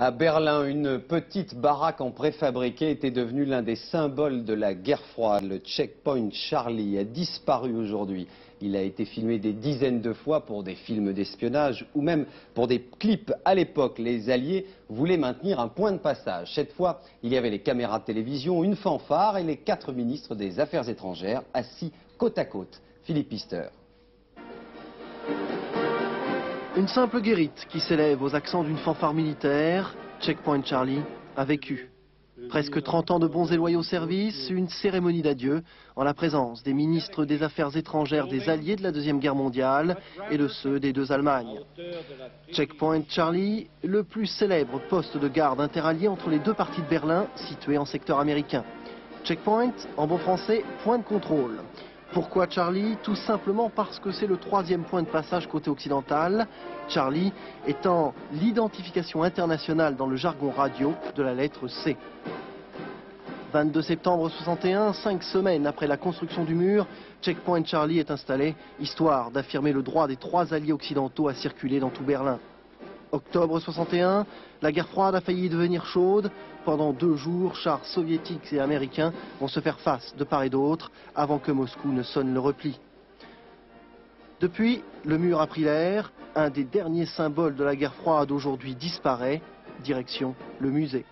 À Berlin, une petite baraque en préfabriqué était devenue l'un des symboles de la guerre froide. Le Checkpoint Charlie a disparu aujourd'hui. Il a été filmé des dizaines de fois pour des films d'espionnage ou même pour des clips. À l'époque, les Alliés voulaient maintenir un point de passage. Cette fois, il y avait les caméras de télévision, une fanfare et les 4 ministres des Affaires étrangères assis côte à côte. Philippe Pister. Une simple guérite qui s'élève aux accents d'une fanfare militaire, Checkpoint Charlie a vécu. Presque 30 ans de bons et loyaux services, une cérémonie d'adieu en la présence des ministres des Affaires étrangères des Alliés de la Deuxième Guerre mondiale et de ceux des deux Allemagnes. Checkpoint Charlie, le plus célèbre poste de garde interallié entre les deux parties de Berlin, situé en secteur américain. Checkpoint, en bon français, point de contrôle. Pourquoi Charlie? Tout simplement parce que c'est le 3e point de passage côté occidental, Charlie étant l'identification internationale dans le jargon radio de la lettre C. 22 septembre 61, 5 semaines après la construction du mur, Checkpoint Charlie est installé, histoire d'affirmer le droit des 3 alliés occidentaux à circuler dans tout Berlin. Octobre 61, la guerre froide a failli devenir chaude. Pendant 2 jours, chars soviétiques et américains vont se faire face de part et d'autre avant que Moscou ne sonne le repli. Depuis, le mur a pris l'air. Un des derniers symboles de la guerre froide aujourd'hui disparaît. Direction le musée.